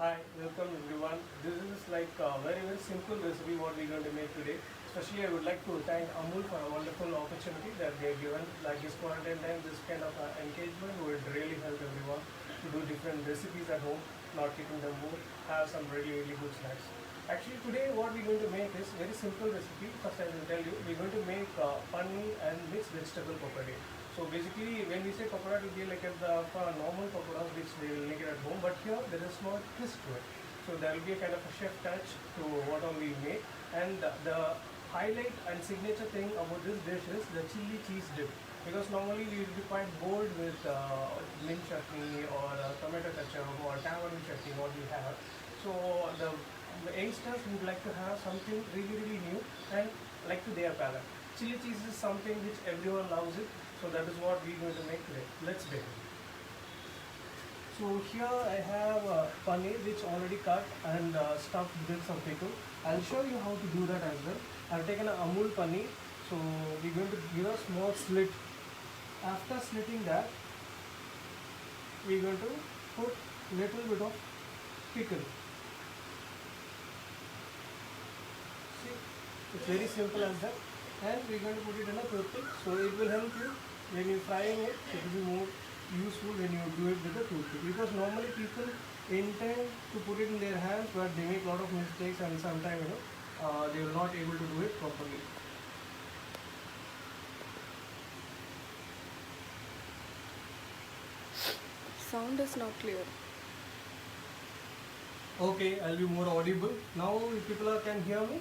Hi, welcome everyone. This is like a very simple recipe what we're going to make today. Especially I would like to thank Amul for a wonderful opportunity that they have given. Like this quarantine time, this kind of engagement would really help everyone to do different recipes at home, not keeping them bored, have some really good snacks. Actually today what we're going to make is very simple recipe. First I will tell you, we're going to make paneer and mixed vegetable papadi. So basically, when we say pakoda, it will be like for normal pakodas which they will make it at home. But here there is a small twist to it. So there will be a kind of a chef touch to what all we make. And the highlight and signature thing about this dish is the chili cheese dip. Because normally we will be quite bored with mint chutney or tomato ketchup or tamarind chutney what we have. So the youngsters would like to have something really new and like to their palate. Chili cheese is something which everyone loves it. So that is what we're going to make today. Let's begin. So here I have paneer which already cut and stuffed with some pickle. I'll show you how to do that as well. I've taken a Amul paneer. So we're going to give a small slit. After slitting that, we're going to put little bit of pickle. See, it's very simple as that. And we're going to put it in a toothpick. So it will help you when you're frying it. It will be more useful when you do it with a toothpick, because normally people intend to put it in their hands but they make a lot of mistakes and sometimes they will not able to do it properly. Sound is not clear. Okay, I'll be more audible now. If people can hear me.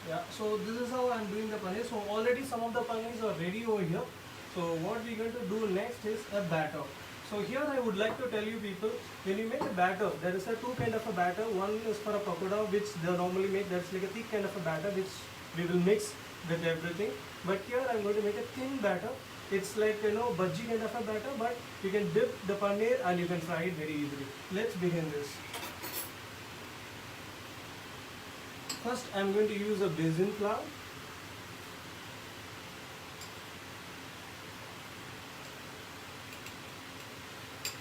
Yeah, so this is how I'm doing the paneer. So already some of the paneers are ready over here. So what we're going to do next is a batter. So here I would like to tell you people, when you make a batter, there is a two kind of a batter. One is for a pakoda which they normally make, that's like a thick kind of a batter which we will mix with everything. But here I'm going to make a thin batter. It's like bhaji kind of a batter, but you can dip the paneer and you can fry it very easily. Let's begin this. First I am going to use a besan flour.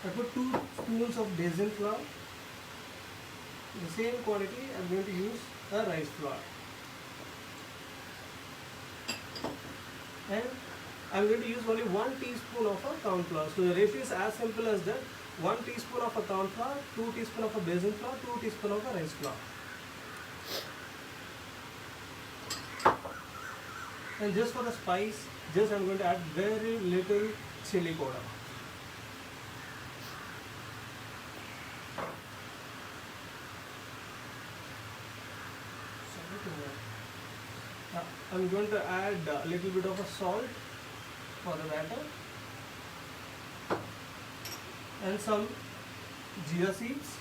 I put 2 spoons of besan flour. The same quantity I am going to use a rice flour. And I am going to use only 1 teaspoon of a corn flour. So the ratio is as simple as that. 1 teaspoon of a corn flour, 2 teaspoon of a besan flour, 2 teaspoon of a rice flour. And just for the spice, just I am going to add very little chili powder. Now I am going to add a little bit of a salt for the batter and some jeera seeds.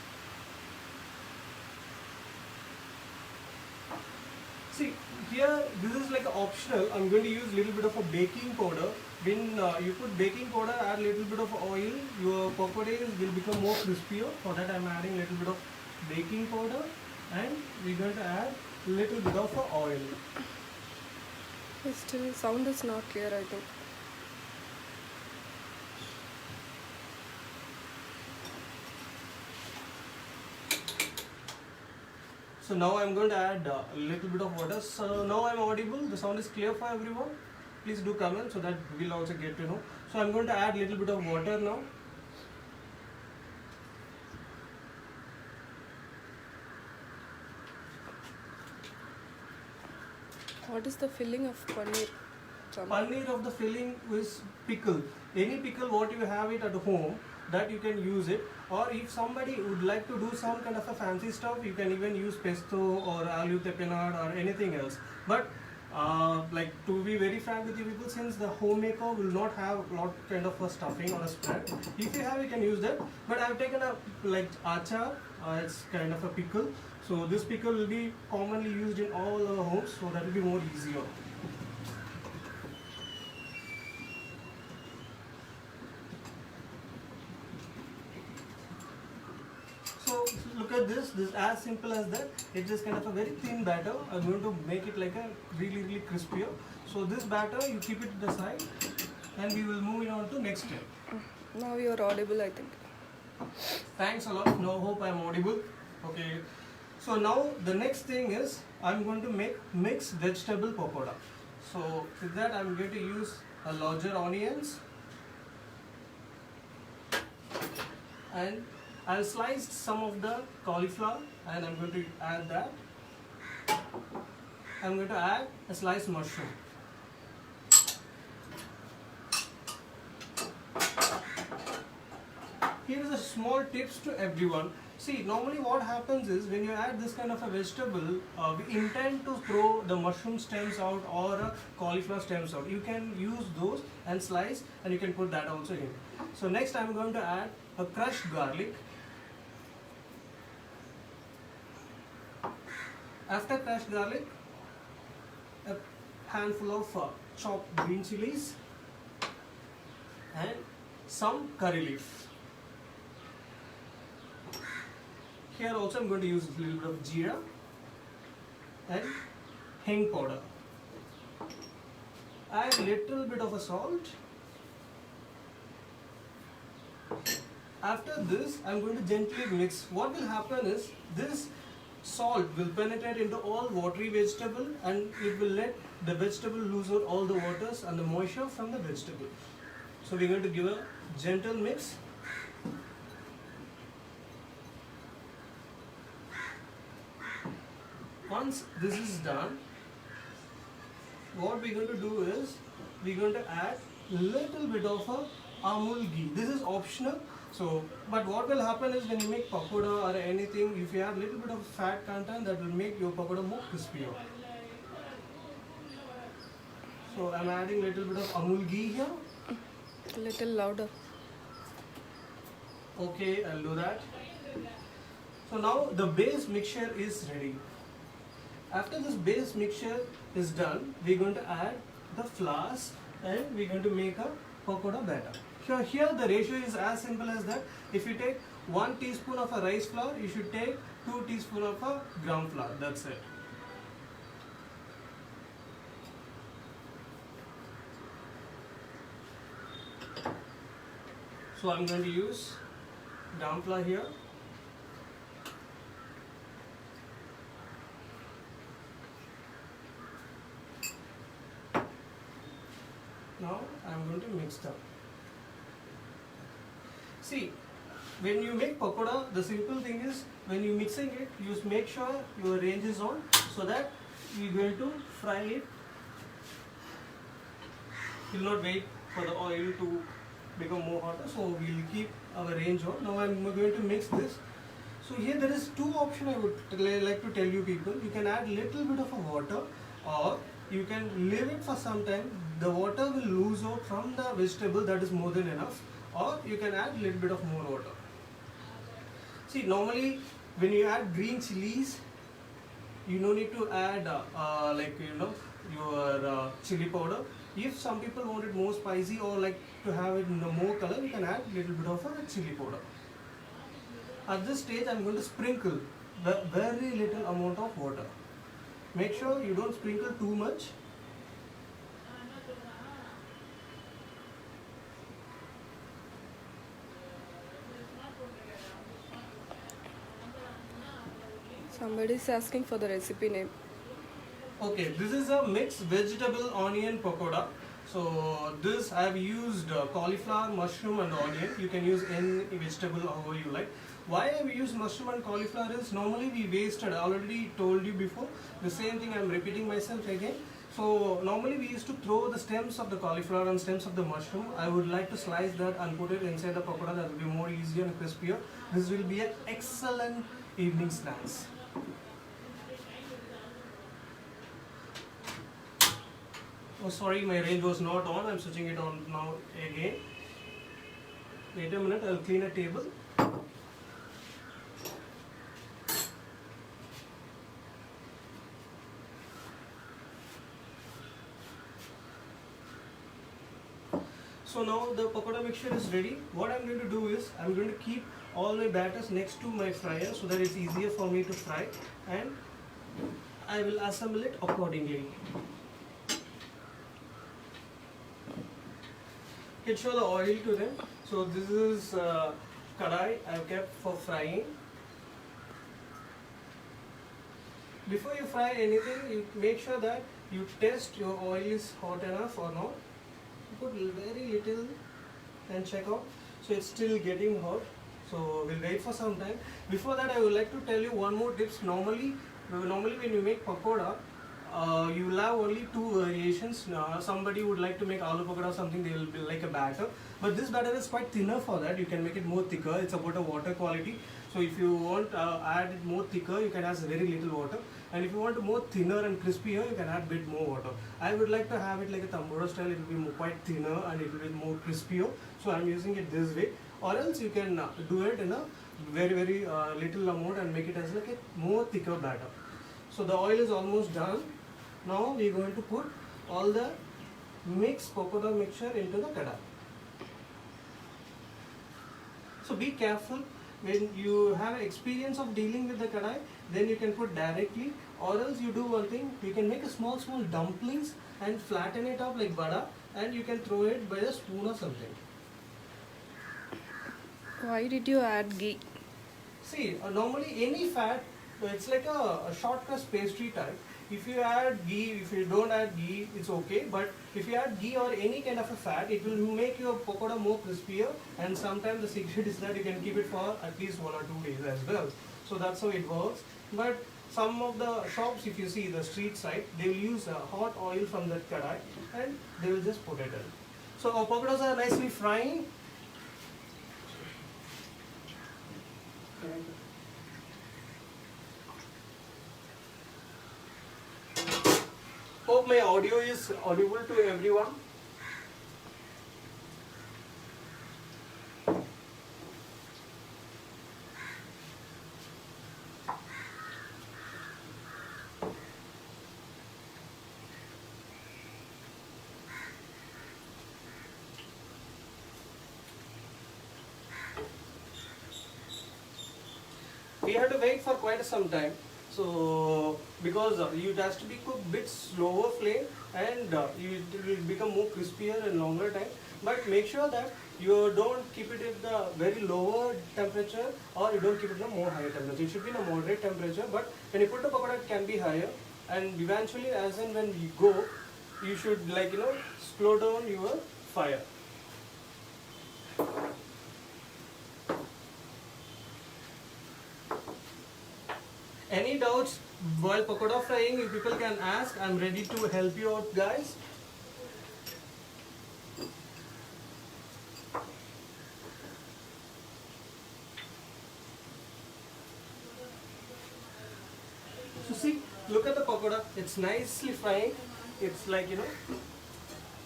See, here this is like optional. I'm going to use little bit of a baking powder. When you put baking powder, add little bit of oil, your pakodas will become more crispier. For that I'm adding little bit of baking powder and we're going to add little bit of oil. Still sound is not clear, I think. So now I'm going to add a little bit of water. So now I'm audible. The sound is clear for everyone. Please do comment so that we'll also get to know. So I'm going to add a little bit of water now. What is the filling of paneer? Paneer of the filling is pickle. Any pickle what you have it at home, that you can use it. Or if somebody would like to do some kind of a fancy stuff, you can even use pesto or aloo tapenade or anything else. But like to be very frank with you people, since the homemaker will not have a lot kind of a stuffing or a spread, if you have you can use that. But I have taken a like achar, it's kind of a pickle. So this pickle will be commonly used in all our homes, so that will be more easier. So look at this is as simple as that. It's just kind of a very thin batter. I'm going to make it like a really crispier. So this batter you keep it to the side and we will move it on to next step. Now you are audible, I think. Thanks a lot. Now hope I'm audible. Okay. So now the next thing is I'm going to make mixed vegetable pakoda. So with that I'm going to use a larger onions, and I'll slice some of the cauliflower and I'm going to add that. I'm going to add a sliced mushroom. Here is a small tips to everyone. See, normally what happens is when you add this kind of a vegetable, we intend to throw the mushroom stems out or cauliflower stems out. You can use those and slice, and you can put that also in. So next I'm going to add a crushed garlic. After crushed garlic, a handful of chopped green chilies and some curry leaf. Here also I'm going to use a little bit of jeera and hing powder. Add little bit of a salt. After this I'm going to gently mix. What will happen is this salt will penetrate into all watery vegetable and it will let the vegetable lose out all the waters and the moisture from the vegetable. So we're going to give a gentle mix. Once this is done, what we're going to do is we're going to add little bit of a Amul ghee. This is optional. So, but what will happen is when you make pakoda or anything, if you add little bit of fat content, that will make your pakoda more crispier. So I'm adding little bit of Amul ghee here. A little louder. Okay, I'll do that. So now the base mixture is ready. After this base mixture is done, we're going to add the flours and we're going to make a pakoda batter. Here the ratio is as simple as that. If you take 1 teaspoon of a rice flour, you should take 2 teaspoons of a gram flour. That's it. So I'm going to use gram flour here. Now I'm going to mix them. See, when you make pakoda, the simple thing is when you mixing it, you make sure your range is on so that you're going to fry it. You'll not wait for the oil to become more hotter, so we'll keep our range on. Now I'm going to mix this. So here there is two options I would like to tell you people. You can add little bit of a water, or you can leave it for some time. The water will lose out from the vegetable, that is more than enough, or you can add little bit of more water. See, normally when you add green chilies, you no need to add your chili powder. If some people want it more spicy or like to have it in more color, you can add little bit of a chili powder. At this stage, I'm going to sprinkle very little amount of water. Make sure you don't sprinkle too much. Somebody is asking for the recipe name. Okay, this is a mixed vegetable onion pakoda. So this I have used cauliflower, mushroom and onion. You can use any vegetable however you like. Why I use mushroom and cauliflower is normally we wasted. I already told you before. The same thing I am repeating myself again. So normally we used to throw the stems of the cauliflower and stems of the mushroom. I would like to slice that and put it inside the pakoda. That will be more easier and crispier. This will be an excellent evening snacks. Oh sorry, my range was not on. I'm switching it on now again. Wait a minute, I'll clean a table. So now the pakoda mixture is ready. What I'm going to do is I'm going to keep all my batters next to my fryer so that it's easier for me to fry, and I will assemble it accordingly. Can show the oil to them. So this is kadai I have kept for frying. Before you fry anything, you make sure that you test your oil is hot enough or not. Put very little and check out. So it's still getting hot. So we'll wait for some time. Before that, I would like to tell you one more tips. Normally when you make pakoda, you will have only two variations. Somebody would like to make aloo pakoda or something, they will be like a batter. But this batter is quite thinner for that. You can make it more thicker. It's about a water quality. So if you want add it more thicker, you can add very little water. And if you want more thinner and crispier, you can add bit more water. I would like to have it like a tambura style. It will be more, quite thinner and it will be more crispier. So I'm using it this way. Or else you can do it in a very little amount and make it as like a more thicker batter. So the oil is almost done. Now we are going to put all the mixed pakoda mixture into the kadai. So be careful when you have experience of dealing with the kadai, then you can put directly, or else you do one thing, you can make a small dumplings and flatten it up like vada, and you can throw it by a spoon or something. Why did you add ghee? See, normally any fat, it's like a short crust pastry type. If you add ghee, if you don't add ghee, it's okay. But if you add ghee or any kind of a fat, it will make your pakoda more crispier. And sometimes the secret is that you can keep it for at least 1 or 2 days as well. So that's how it works. But some of the shops, if you see the street side, they will use hot oil from that kadai and they will just put it in. So our pakodas are nicely frying. Hope my audio is audible to everyone. We had to wait for quite some time. So because it has to be cooked bit slower flame and it will become more crispier and longer time. But make sure that you don't keep it at the very lower temperature or you don't keep it in a more higher temperature. It should be in a moderate temperature, but when you put the pakoda it can be higher, and eventually as and when you go, you should slow down your fire. Any doubts while pakoda frying, you people can ask. I'm ready to help you out, guys. So see, look at the pakoda. It's nicely frying. It's like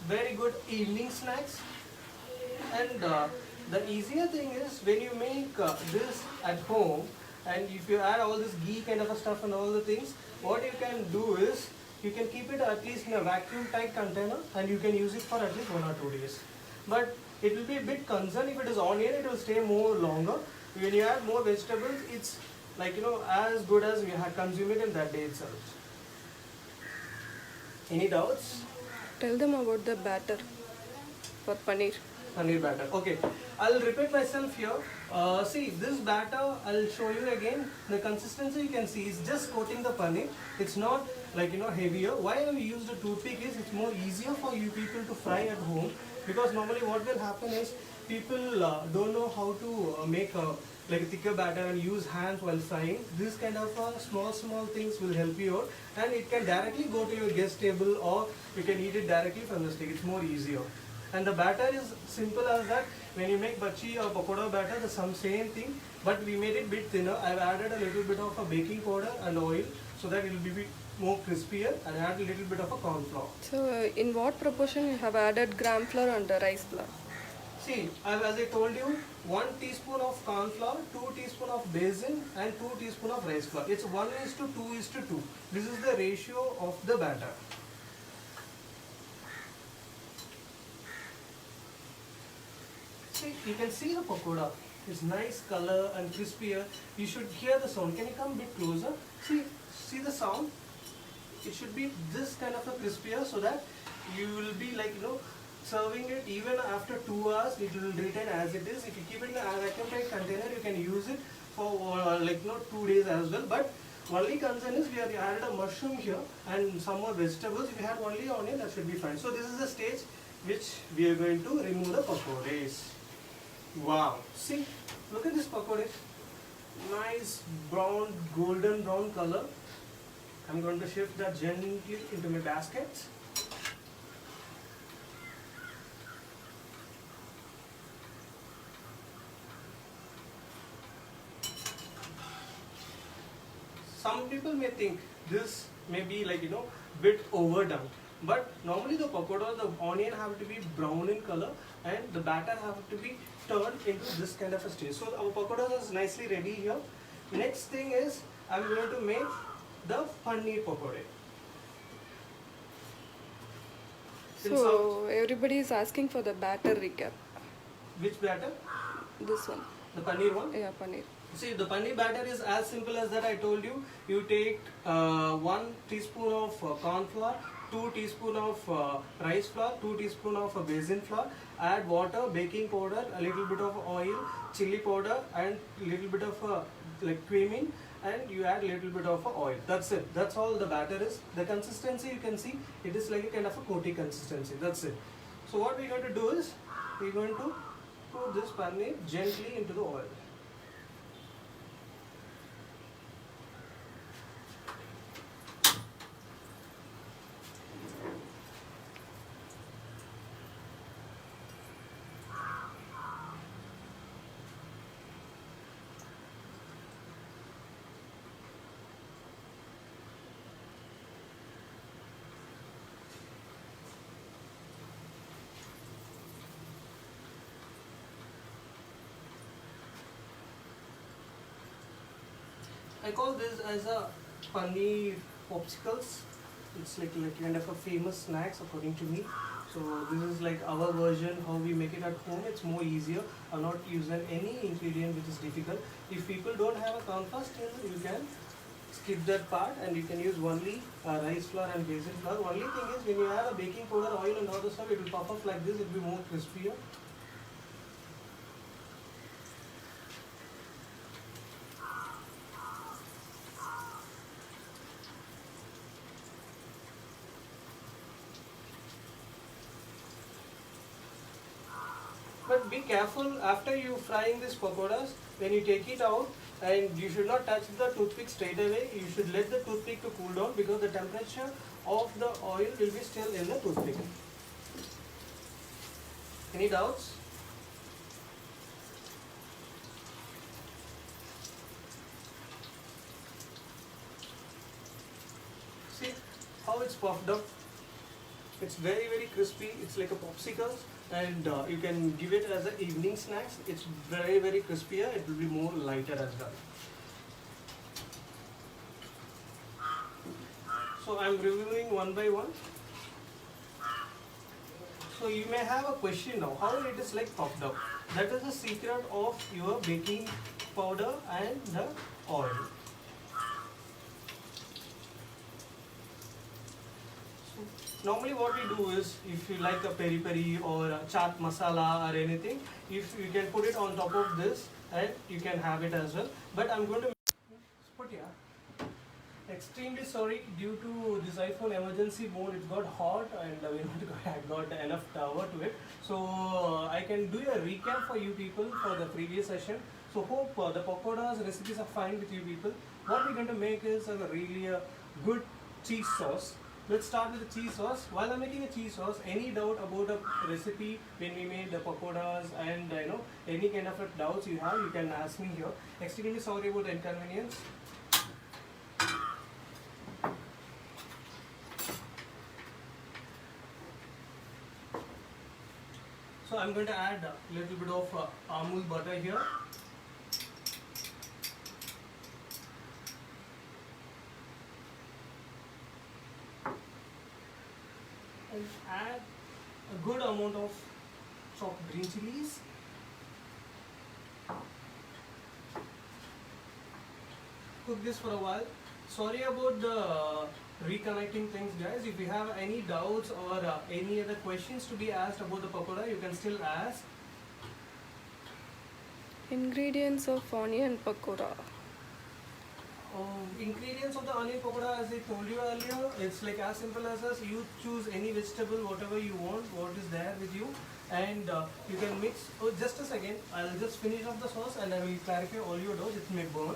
very good evening snacks. And the easier thing is when you make this at home, and if you add all this ghee kind of a stuff and all the things, what you can do is you can keep it at least in a vacuum tight container and you can use it for at least 1 or 2 days. But it will be a bit concerned if it is onion, it will stay more longer. When you add more vegetables, it's like as good as we have consumed it in that day itself. Any doubts? Tell them about the batter for paneer. Paneer batter. Okay, I'll repeat myself here. See, this batter, I'll show you again. The consistency you can see is just coating the paneer. It's not like heavier. Why I used a toothpick is it's more easier for you people to fry at home, because normally what will happen is people don't know how to make like a thicker batter and use hands while frying. This kind of small things will help you out, and it can directly go to your guest table or you can eat it directly from the stick. It's more easier. And the batter is simple as that. When you make bhaji or pakoda batter, the same thing, but we made it bit thinner. I've added a little bit of a baking powder and oil so that it will be more crispier, and add a little bit of a corn flour. So in what proportion you have added gram flour and rice flour? See, as I told you, 1 teaspoon of corn flour, 2 teaspoon of basin and 2 teaspoon of rice flour. It's 1:2:2. This is the ratio of the batter. See, you can see the pakoda. It's nice color and crispier. You should hear the sound. Can you come a bit closer? See the sound? It should be this kind of a crispier so that you will be like, serving it even after 2 hours, it will retain as it is. If you keep it in a vacuum tight container, you can use it for 2 days as well. But only concern is we have added a mushroom here and some more vegetables. If you had only onion, that should be fine. So this is the stage which we are going to remove the pakoras. Wow, see, look at this pakode. Nice brown, golden brown color. I'm going to shift that gently into my basket. Some people may think this may be bit overdone, but normally the pakoda, the onion have to be brown in color and the batter have to be turned into this kind of a stage. So our pakoda is nicely ready here. Next thing is I'm going to make the paneer pakode. So everybody is asking for the batter recap. Which batter? This one. The paneer one? Yeah, paneer. See, the paneer batter is as simple as that. I told you. You take 1 teaspoon of corn flour, 2 teaspoon of rice flour, 2 teaspoon of basin flour. Add water, baking powder, a little bit of oil, chili powder, and little bit of cumin, and you add little bit of oil. That's it. That's all the batter is. The consistency you can see, it is like a kind of a coating consistency. That's it. So what we're going to do is we're going to put this paneer gently into the oil. I call this as a paneer popsicles. It's like kind of a famous snacks according to me. So this is like our version how we make it at home. It's more easier. I'm not using any ingredient which is difficult. If people don't have a corn flour still, you can skip that part and you can use only rice flour and basil flour. Only thing is when you add a baking powder, oil and all the stuff, it will puff up like this. It will be more crispier. But be careful after you frying these pakoras, when you take it out, and you should not touch the toothpick straight away. You should let the toothpick to cool down because the temperature of the oil will be still in the toothpick. Any doubts? See how it's puffed up. It's very crispy. It's like a popsicle, and you can give it as an evening snacks. It's very crispier. It will be more lighter as well. So I'm reviewing one by one. So you may have a question now, how it is like puffed up. That is the secret of your baking powder and the oil. Normally what we do is, if you like a peri peri or a chaat masala or anything, if you can put it on top of this and you can have it as well. But I'm going to put here. Extremely sorry, due to this iPhone emergency mode, it got hot and I got enough power to it. So I can do a recap for you people for the previous session. So hope the pakoras recipes are fine with you people. What we're going to make is a good cheese sauce. Let's start with the cheese sauce. While I'm making a cheese sauce, any doubt about a recipe when we made the pakoras and any kind of doubts you have, you can ask me here. Extremely sorry about the inconvenience. So I'm going to add a little bit of Amul butter here. And add a good amount of chopped green chilies. Cook this for a while. Sorry about the reconnecting things, guys. If you have any doubts or any other questions to be asked about the pakoda, you can still ask. Ingredients of onion pakoda. Ingredients of the onion pakoda, as I told you earlier, it's like as simple as this. You choose any vegetable, whatever you want, what is there with you, and you can mix. Oh, just a second, I'll just finish off the sauce and I will clarify all your dough. It may burn.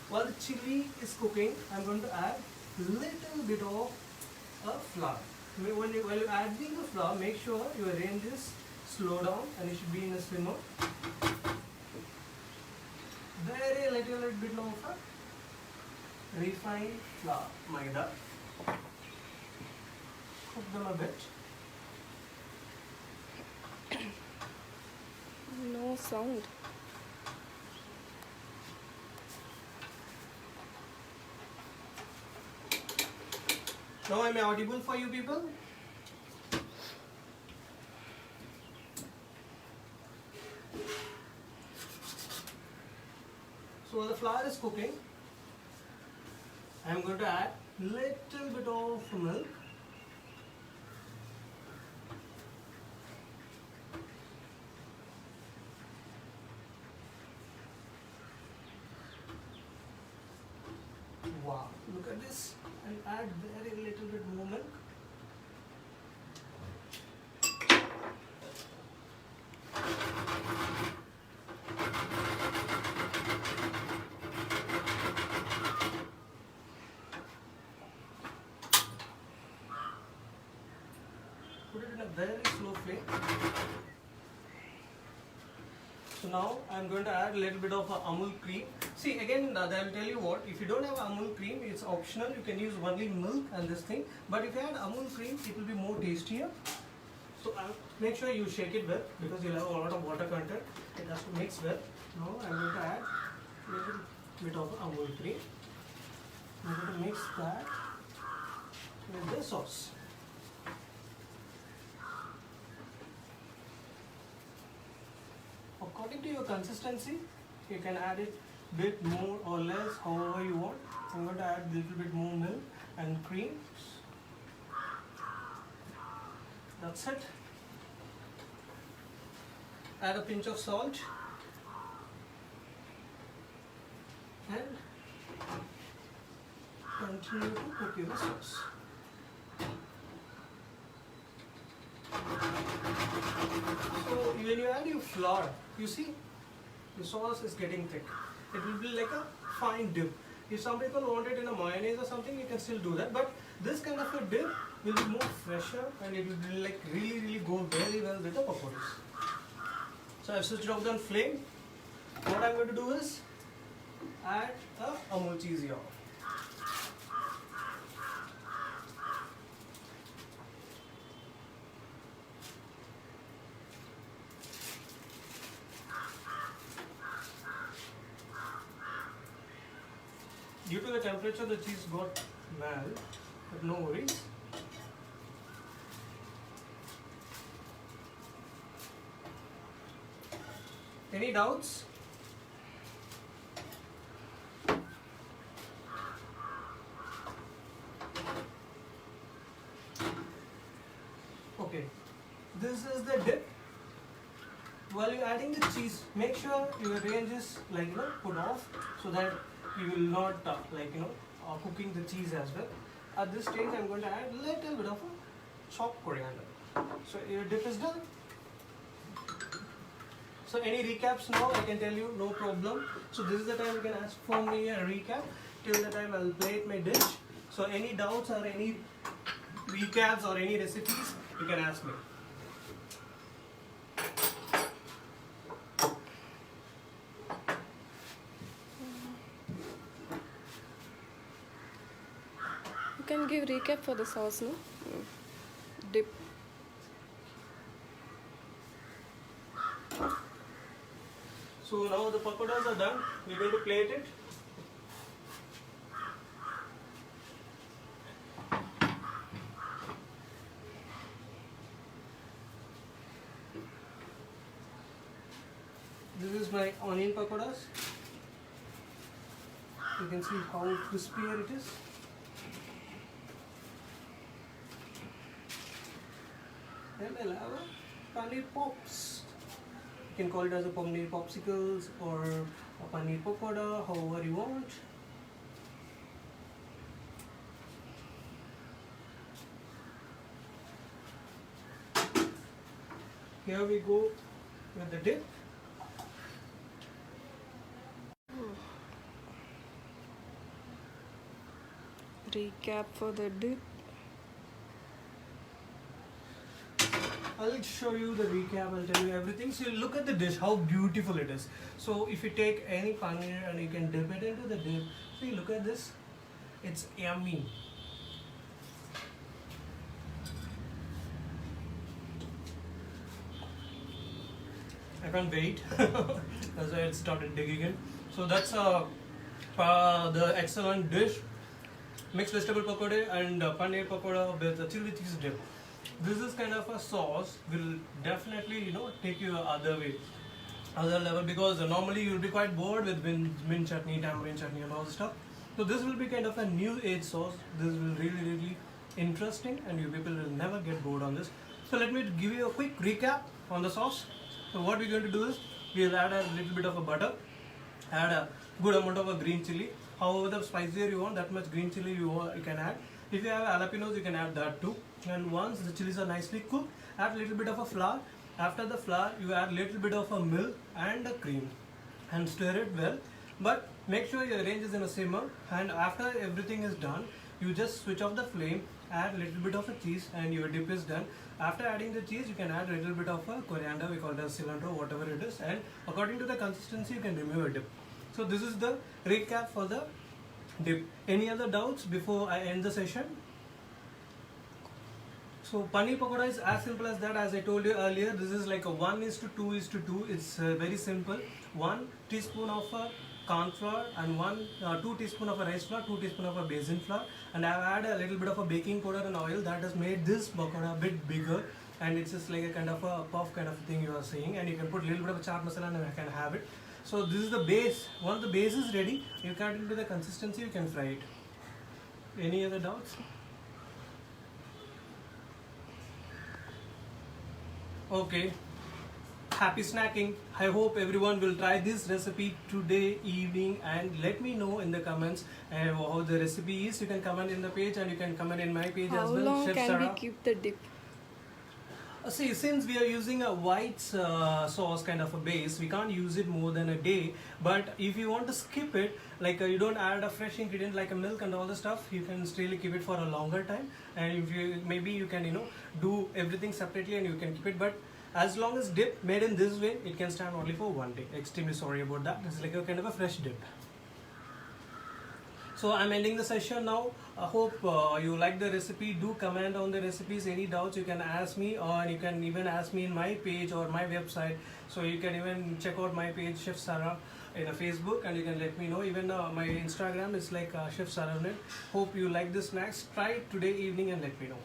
While the chili is cooking, I'm going to add little bit of flour. While you're adding the flour, make sure your range is slow down and it should be in a simmer. Very little bit of refined flour, maida. Cook them a bit. No sound. Now am I audible for you people? So while the flour is cooking, I am going to add little bit of milk. Wow, look at this. And add very little bit more milk. Put it in a very slow flame. So now I am going to add a little bit of Amul cream. See, again, I will tell you what, if you don't have Amul cream, it's optional. You can use only milk and this thing. But if you add Amul cream, it will be more tastier. So make sure you shake it well because you'll have a lot of water content. It has to mix well. Now I'm going to add a little bit of Amul cream. I'm going to mix that with the sauce. According to your consistency, you can add it bit more or less, however you want. I'm going to add a little bit more milk and cream. That's it. Add a pinch of salt and continue to cook your sauce. So when you add your flour, you see the sauce is getting thick. It will be like a fine dip. If some people want it in a mayonnaise or something, you can still do that. But this kind of a dip will be more fresher and it will like really go very well with the pakoras. So I've switched off the flame. What I'm going to do is add a Amul cheese here. Due to the temperature, the cheese got melt, but no worries. Any doubts? Okay, this is the dip. While you're adding the cheese, make sure your range is put off so that you will not cooking the cheese as well. At this stage, I'm going to add a little bit of a chopped coriander. So your dip is done. So any recaps now, I can tell you, no problem. So this is the time you can ask for me a recap. Till the time I'll plate my dish. So any doubts or any recaps or any recipes, you can ask me. You can give recap for the sauce, no? Dip. So now the pakoras are done. We're going to plate it. This is my onion pakoras. You can see how crispier it is. Then I'll have a paneer pops. You can call it as a paneer popsicles or a paneer pakoda, however you want. Here we go with the dip. Recap for the dip. I'll show you the recap, I'll tell you everything. So you look at the dish, how beautiful it is. So if you take any paneer and you can dip it into the dip, see, look at this, it's yummy. I can't wait. That's why it started digging in. So that's the excellent dish, mixed vegetable pakode and paneer pakoda with a chili cheese dip. This is kind of a sauce will definitely take you other way, other level, because normally you'll be quite bored with mint chutney, tamarind chutney and all the stuff. So this will be kind of a new age sauce. This will really interesting and you people will never get bored on this. So let me give you a quick recap on the sauce. So what we're going to do is we'll add a little bit of a butter, add a good amount of a green chili. However the spicier you want, that much green chili you can add. If you have jalapenos, you can add that too. And once the chilies are nicely cooked, add a little bit of a flour. After the flour, you add a little bit of a milk and a cream and stir it well. But make sure your range is in a simmer, and after everything is done, you just switch off the flame, add a little bit of a cheese and your dip is done. After adding the cheese, you can add a little bit of a coriander, we call it as cilantro, whatever it is, and according to the consistency, you can remove a dip. So this is the recap for the dip. Any other doubts before I end the session? So paneer pakoda is as simple as that. As I told you earlier, this is like a 1:2:2. It's very simple. 1 teaspoon of corn flour and 2 teaspoon of a rice flour, 2 teaspoon of a basin flour, and I've added a little bit of a baking powder and oil that has made this pakoda a bit bigger, and it's just like a kind of a puff kind of thing you are seeing, and you can put a little bit of a chaat masala and you can have it. So this is the base. Once the base is ready, you cut into the consistency, you can fry it. Any other doubts? Okay, happy snacking. I hope everyone will try this recipe today evening and let me know in the comments how the recipe is. You can comment in the page and you can comment in my page How as well. long Chef can Sarah. we keep the dip? See, since we are using a white sauce kind of a base, we can't use it more than a day. But if you want to skip it, like you don't add a fresh ingredient like a milk and all the stuff, you can still keep it for a longer time. And if you maybe you can do everything separately and you can keep it. But as long as dip made in this way, it can stand only for 1 day. Extremely sorry about that. It's like a kind of a fresh dip. So I'm ending the session now. I hope you like the recipe. Do comment on the recipes. Any doubts you can ask me, or you can even ask me in my page or my website. So you can even check out my page Chef Sarah in a Facebook, and you can let me know. Even my Instagram is like Chef Sarah. Hope you like the snacks. Try it today evening and let me know.